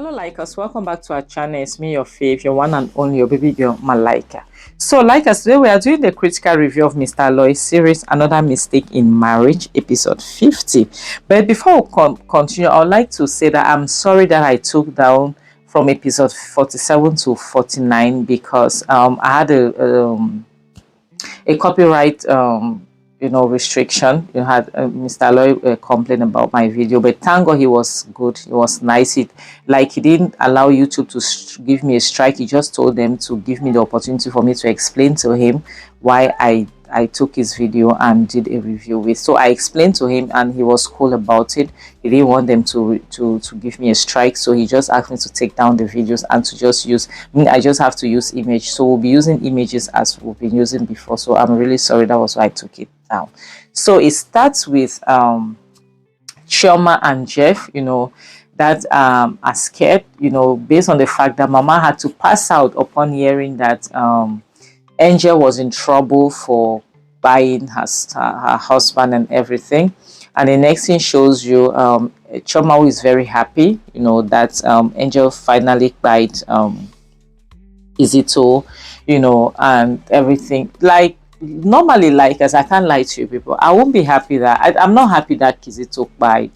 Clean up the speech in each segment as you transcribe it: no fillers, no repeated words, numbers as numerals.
Hello likers, welcome back to our channel. It's me, your fave, your one and only, your baby girl Malika. So likers, today we are doing the critical review of Mr. Aloy series, Another Mistake in Marriage, episode 50. But before we continue, I would like to say that I'm sorry that I took down from episode 47 to 49 because I had a copyright restriction. You had Mr. Aloy complain about my video, but thank God he was good. He was nice. He didn't allow YouTube to give me a strike. He just told them to give me the opportunity for me to explain to him why I took his video and did a review with. So I explained to him and he was cool about it. He didn't want them to give me a strike, so he just asked me to take down the videos and to just use, I just have to use image. So we'll be using images as we've been using before. So I'm really sorry, that was why I took it down. So it starts with Chioma and Jeff, that are scared, based on the fact that Mama had to pass out upon hearing that Angel was in trouble for buying her husband and everything. And the next thing shows you Chioma, who is very happy, that Angel finally bought Kizito, and everything. Like, normally, like, as I can't lie to you people, I won't be happy that I'm not happy that Kizito bought,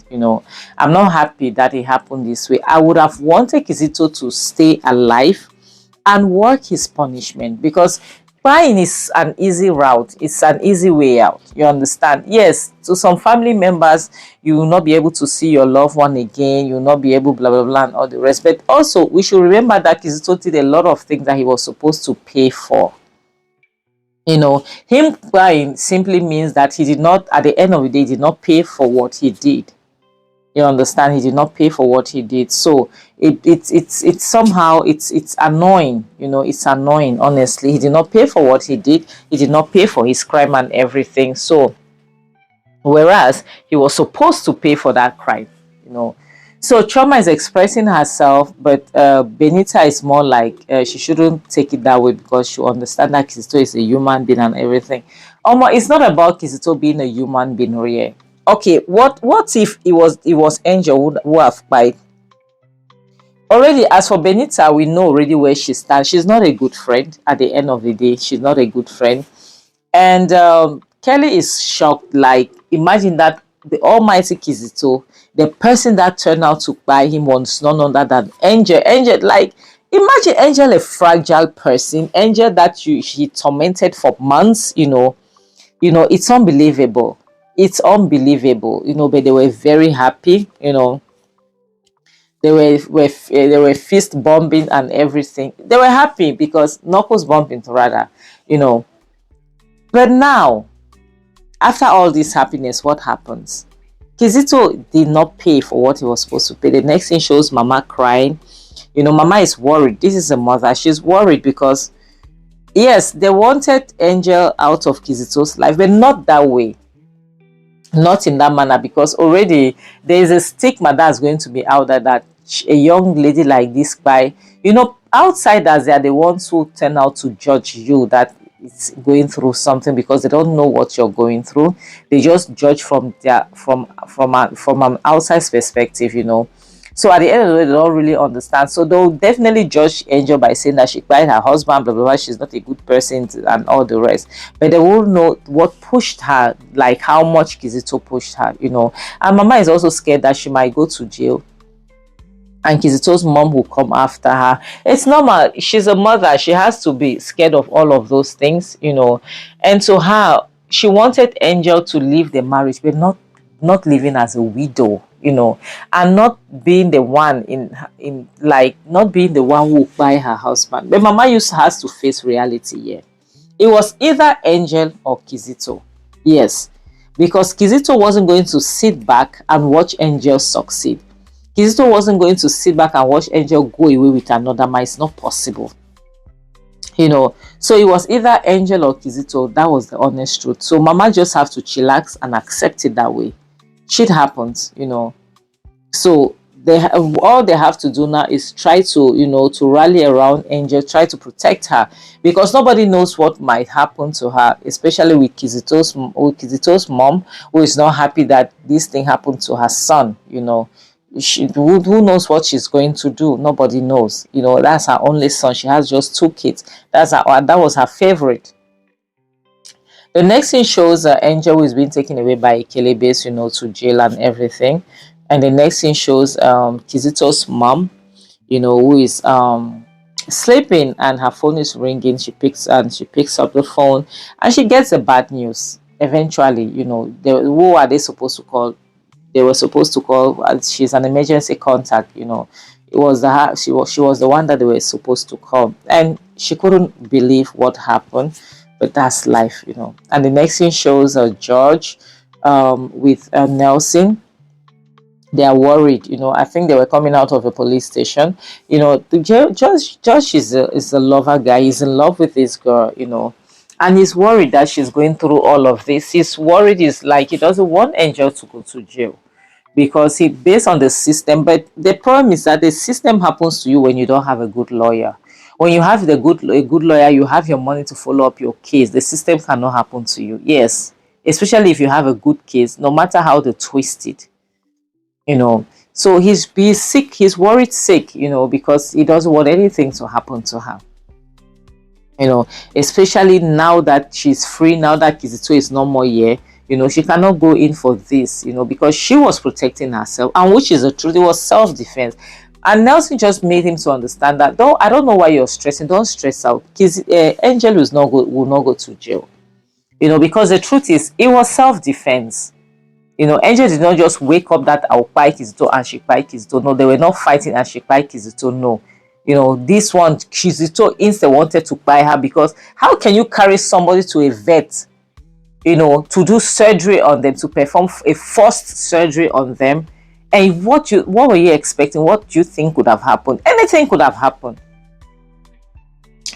I'm not happy that it happened this way. I would have wanted Kizito to stay alive and work his punishment, because buying is an easy route. It's an easy way out. You understand? Yes, to some family members, you will not be able to see your loved one again. You will not be able, blah, blah, blah, and all the rest. But also, we should remember that Kizito did a lot of things that he was supposed to pay for. Him buying simply means that he did not, at the end of the day, did not pay for what he did. You understand? He did not pay for what he did. So it's somehow it's annoying. It's annoying, honestly. He did not pay for what he did. He did not pay for his crime and everything. So whereas he was supposed to pay for that crime, So Chioma is expressing herself, but Benita is more like she shouldn't take it that way, because she understands that Kizito is a human being and everything. It's not about Kizito being a human being, really. Okay, what if it was Angel who have bought? Already, as for Benita, we know already where she stands. She's not a good friend. At the end of the day, she's not a good friend. And Kelly is shocked. Like, imagine that the almighty Kizito, the person that turned out to buy him, was none other than Angel. Angel, like, imagine Angel, a fragile person. Angel that she tormented for months. It's unbelievable. It's unbelievable, but they were very happy, They were fist bombing and everything. They were happy because knuckles bumping rather, But now, after all this happiness, what happens? Kizito did not pay for what he was supposed to pay. The next thing shows Mama crying. Mama is worried. This is a mother. She's worried because, yes, they wanted Angel out of Kizito's life, but not that way. Not in that manner, because already there is a stigma that's going to be out there that a young lady like this by, outsiders, they are the ones who turn out to judge you that it's going through something, because they don't know what you're going through. They just judge from an outside perspective, So at the end of the day, they don't really understand. So they'll definitely judge Angel by saying that she cried her husband, blah, blah, blah, she's not a good person and all the rest. But they will know what pushed her, like how much Kizito pushed her, And Mama is also scared that she might go to jail and Kizito's mom will come after her. It's normal. She's a mother. She has to be scared of all of those things, And so she wanted Angel to leave the marriage, but not living as a widow, and not being the one not being the one who buy her husband. But Mama has to face reality here. It was either Angel or Kizito. Yes, because Kizito wasn't going to sit back and watch Angel succeed. Kizito wasn't going to sit back and watch Angel go away with another man. It's not possible. So it was either Angel or Kizito. That was the honest truth. So Mama just have to chillax and accept it that way. Shit happens, So all they have to do now is try to, to rally around Angel, try to protect her, because nobody knows what might happen to her, especially with Kizito's mom, who is not happy that this thing happened to her son, who knows what she's going to do? Nobody knows. You know, that's her only son. She has just 2 kids. That was her favorite. The next thing shows Angel, who is being taken away by Kelebes, you know, to jail and everything. And the next thing shows Kizito's mom, you know, who is sleeping and her phone is ringing. She picks up the phone and she gets the bad news. Eventually, you know, who are they supposed to call? They were supposed to call. She's an emergency contact, you know. It was she was the one that they were supposed to call, and she couldn't believe what happened. But that's life, you know. And the next thing shows George with Nelson. They are worried, you know. I think they were coming out of a police station. You know, the George is a lover guy. He's in love with this girl, you know, and he's worried that she's going through all of this. He's worried. He's like, he doesn't want Angel to go to jail because he based on the system. But the problem is that the system happens to you when you don't have a good lawyer. When you have a good lawyer, you have your money to follow up your case. The system cannot happen to you. Yes, especially if you have a good case, no matter how they twist it, you know. So he's sick. He's worried sick, you know, because he doesn't want anything to happen to her. You know, especially now that she's free, now that Kizito is no more here, you know, she cannot go in for this, you know, because she was protecting herself, and which is the truth. It was self-defense. And Nelson just made him to understand that, though I don't know why you're stressing, don't stress out. Angel will not go to jail, you know, because the truth is it was self-defense. You know, Angel did not just wake up that I'll fight Kizito and she fight Kizito. No, they were not fighting and she fight Kizito. No. You know, this one, Kizito instead wanted to buy her, because how can you carry somebody to a vet, you know, to do surgery on them, to perform a forced surgery on them? And what were you expecting? What do you think could have happened? Anything could have happened.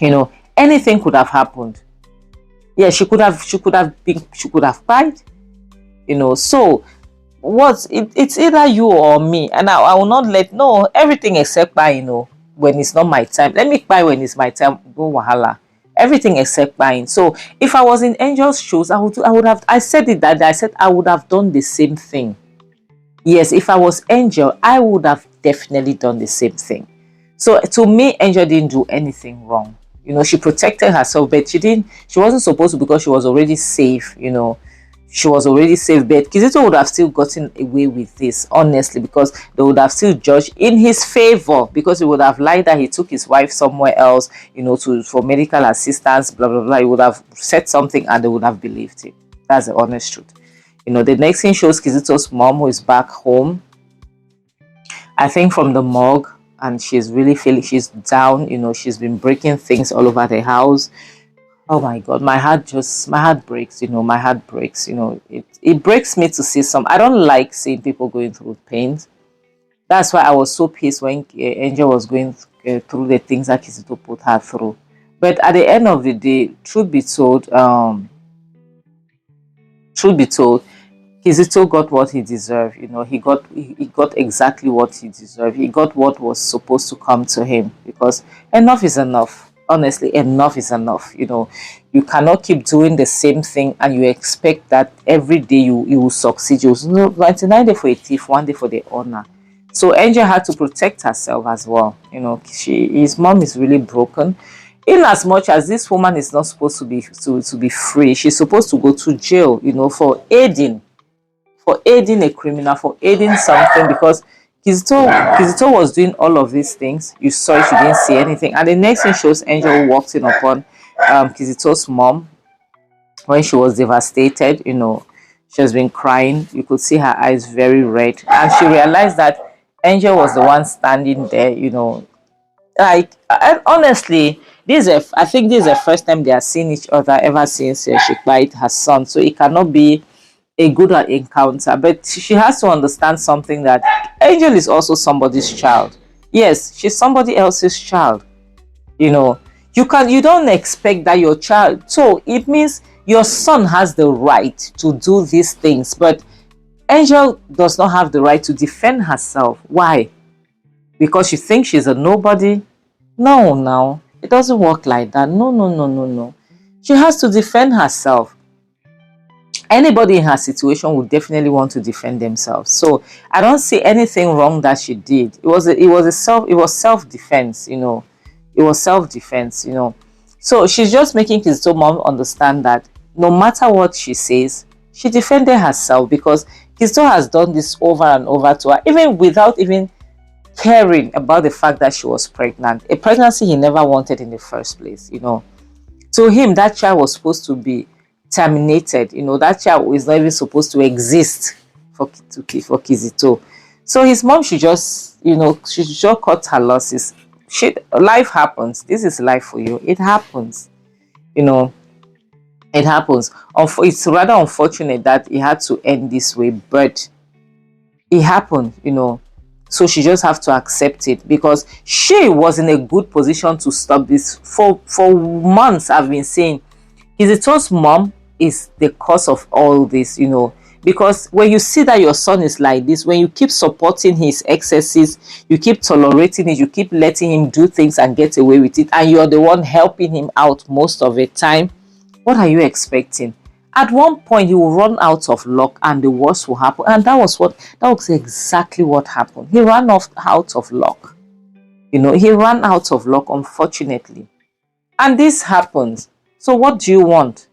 You know, anything could have happened. Yeah, she could have died. You know, so it's either you or me, and I will not let no everything except by, you know, when it's not my time. Let me buy when it's my time. No wahala. Everything except buying. So if I was in Angel's shoes, I would have. I said it that day. I said I would have done the same thing. Yes, if I was Angel, I would have definitely done the same thing. So to me, Angel didn't do anything wrong. You know, she protected herself, but she wasn't supposed to, because she was already safe, you know. She was already safe, but Kizito would have still gotten away with this, honestly, because they would have still judged in his favor, because he would have lied that he took his wife somewhere else, you know, for medical assistance, blah, blah, blah. He would have said something and they would have believed him. That's the honest truth. You know, the next thing shows Kizito's mom, who is back home, I think from the morgue, and she's really feeling, she's down, you know, she's been breaking things all over the house. Oh my God, my heart breaks, you know, my heart breaks, you know, it breaks me to see I don't like seeing people going through pain. That's why I was so pissed when Angel was going through the things that Kizito put her through. But at the end of the day, truth be told, Kizito got what he deserved. You know, he got exactly what he deserved. He got what was supposed to come to him, because enough is enough. Honestly, enough is enough. You know, you cannot keep doing the same thing and you expect that every day you will succeed. You know, 99 days for a thief, 1 day for the honor. So Angel had to protect herself as well. You know, his mom is really broken. In as much as this woman is not supposed to be free, she's supposed to go to jail, you know, for aiding a criminal, for aiding something, because Kizito was doing all of these things. You saw it, you didn't see anything. And the next thing shows Angel walked in upon Kizito's mom when she was devastated. You know, she has been crying. You could see her eyes very red. And she realized that Angel was the one standing there, you know. Like, and honestly, I think this is the first time they are seeing each other ever since she died her son. So it cannot be a good encounter, but she has to understand something, that Angel is also somebody's child. Yes, she's somebody else's child. You know, you don't expect that your child, so it means your son has the right to do these things, but Angel does not have the right to defend herself. Why? Because she thinks she's a nobody? No, it doesn't work like that. No. She has to defend herself. Anybody in her situation would definitely want to defend themselves. So I don't see anything wrong that she did. It was self-defense, It was self-defense, So she's just making Kizito mom understand that no matter what she says, she defended herself, because Kizito has done this over and over to her, even without even caring about the fact that she was pregnant. A pregnancy he never wanted in the first place, To him, that child was supposed to be terminated. That child is not even supposed to exist for Kizito. So his mom should just, she should just cut her losses. Life happens. This is life for you. It happens. It happens. It's rather unfortunate that it had to end this way, but it happened. So she just have to accept it, because she was in a good position to stop this. For months I've been saying Kizito's mom is the cause of all this, because when you see that your son is like this, when you keep supporting his excesses, you keep tolerating it, you keep letting him do things and get away with it, and you're the one helping him out most of the time, what are you expecting? At one point he will run out of luck and the worst will happen. And that was exactly what happened. He ran out of luck. He ran out of luck, unfortunately. And this happens. So what do you want?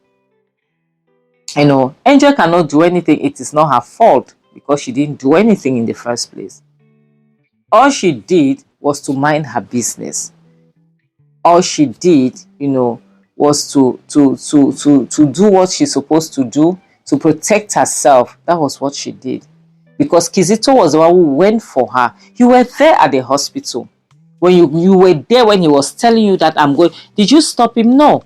Angel cannot do anything. It is not her fault, because she didn't do anything in the first place. All she did was to mind her business. All she did, was to do what she's supposed to do, to protect herself. That was what she did. Because Kizito was the one who went for her. You were there at the hospital. When you were there when he was telling you that I'm going. Did you stop him? No.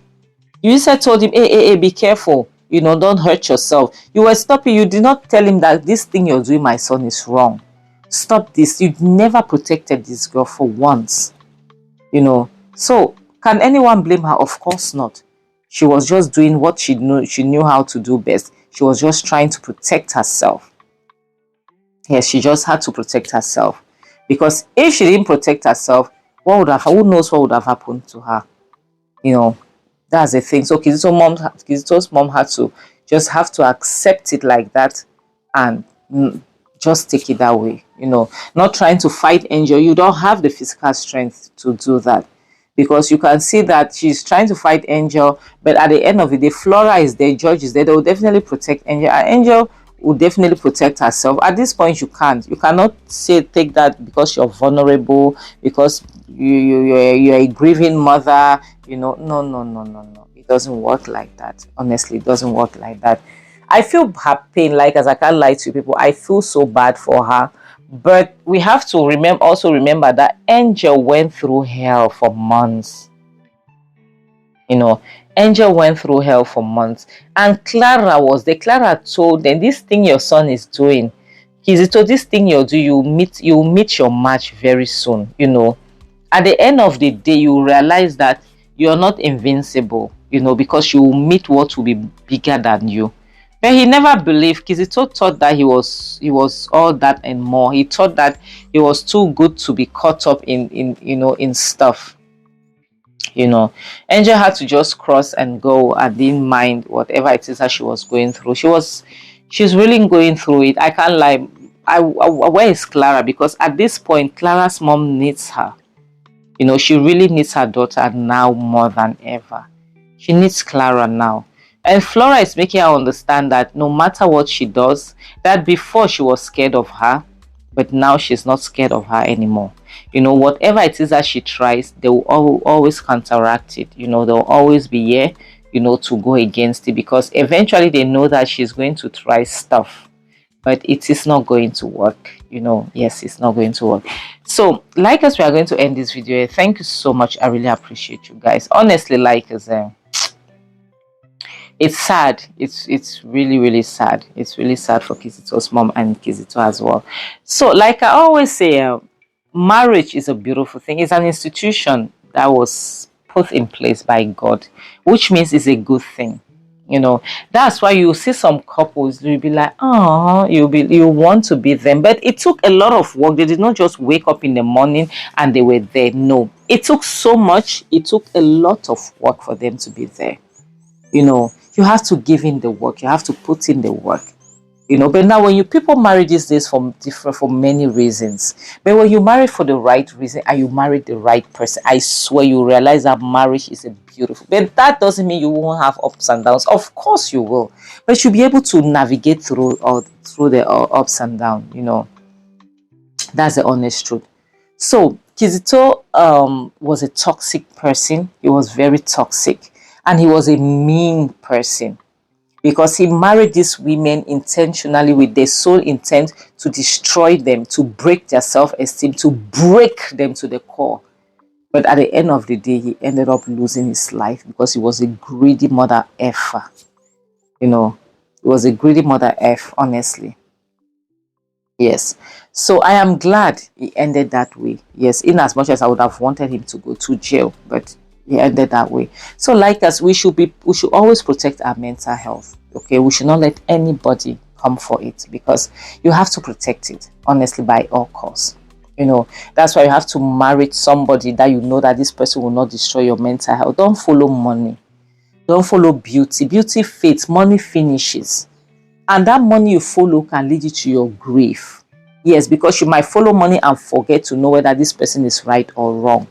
You said told him, hey, be careful. Don't hurt yourself. You were stopping. You did not tell him that this thing you're doing, my son, is wrong. Stop this. You never protected this girl for once. So can anyone blame her? Of course not. She was just doing what she knew how to do best. She was just trying to protect herself. Yes, she just had to protect herself. Because if she didn't protect herself, who knows what would have happened to her? That's the thing. So Kizito's mom had to just have to accept it like that, and just take it that way. Not trying to fight Angel. You don't have the physical strength to do that, because you can see that she's trying to fight Angel, but at the end of the day, Flora is there, George is there. They will definitely protect Angel, and Angel will definitely protect herself. At this point, you cannot take that because you're vulnerable, because you're a grieving mother. No. It doesn't work like that. Honestly, it doesn't work like that. I feel her pain, like, as I can't lie to people, I feel so bad for her. But we have to remember that Angel went through hell for months. Angel went through hell for months. And Clara told them, this thing your son is doing, Kizito, this thing you're doing, you'll meet your match very soon. At the end of the day, you realize that you're not invincible, because you will meet what will be bigger than you. But he never believed. Kizito thought that he was all that and more. He thought that he was too good to be caught up in stuff. Angel had to just cross and go, and didn't mind whatever it is that she was going through. She's really going through it. I can't lie. Where is Clara? Because at this point, Clara's mom needs her. She really needs her daughter now more than ever. She needs Clara now. And Flora is making her understand that no matter what she does, that before she was scared of her, but now she's not scared of her anymore. Whatever it is that she tries, they will always counteract it. They'll always be here, to go against it, because eventually they know that she's going to try stuff, but it is not going to work. Yes, it's not going to work. So, like us, we are going to end this video. Thank you so much. I really appreciate you guys. Honestly, like us, it's sad. It's really, really sad. It's really sad for Kizito's mom and Kizito as well. So, like I always say, marriage is a beautiful thing. It's an institution that was put in place by God, which means it's a good thing. That's why you see some couples, you'll be like, oh, you want to be them. But it took a lot of work. They did not just wake up in the morning and they were there. No, it took so much. It took a lot of work for them to be there. You have to give in the work. You have to put in the work. But now when you people marry these days for many reasons, but when you marry for the right reason and you marry the right person, I swear you realize that marriage is a beautiful, but that doesn't mean you won't have ups and downs. Of course you will, but you'll be able to navigate through the ups and downs. That's the honest truth. So Kizito was a toxic person. He was very toxic, and he was a mean person, because he married these women intentionally with their sole intent to destroy them, to break their self-esteem, to break them to the core. But at the end of the day, he ended up losing his life because he was a greedy mother effer. He was a greedy mother F, honestly. Yes. So I am glad he ended that way. Yes, in as much as I would have wanted him to go to jail, but he ended that way. So like us, we should always protect our mental health. Okay, we should not let anybody come for it, because you have to protect it, honestly, by all costs. That's why you have to marry somebody that that this person will not destroy your mental health. Don't follow money. Don't follow beauty. Beauty fades, money finishes. And that money you follow can lead you to your grave. Yes, because you might follow money and forget to know whether this person is right or wrong.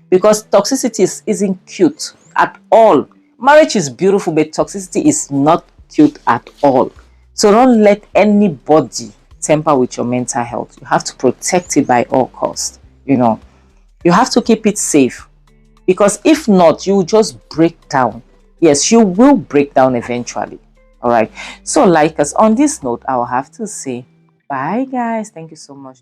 Because toxicity isn't cute at all. Marriage is beautiful, but toxicity is not cute at all. So don't let anybody tamper with your mental health. You have to protect it by all costs. You have to keep it safe, because if not, you will just break down. Yes, you will break down eventually. All right. So like us, on this note, I'll have to say bye, guys. Thank you so much.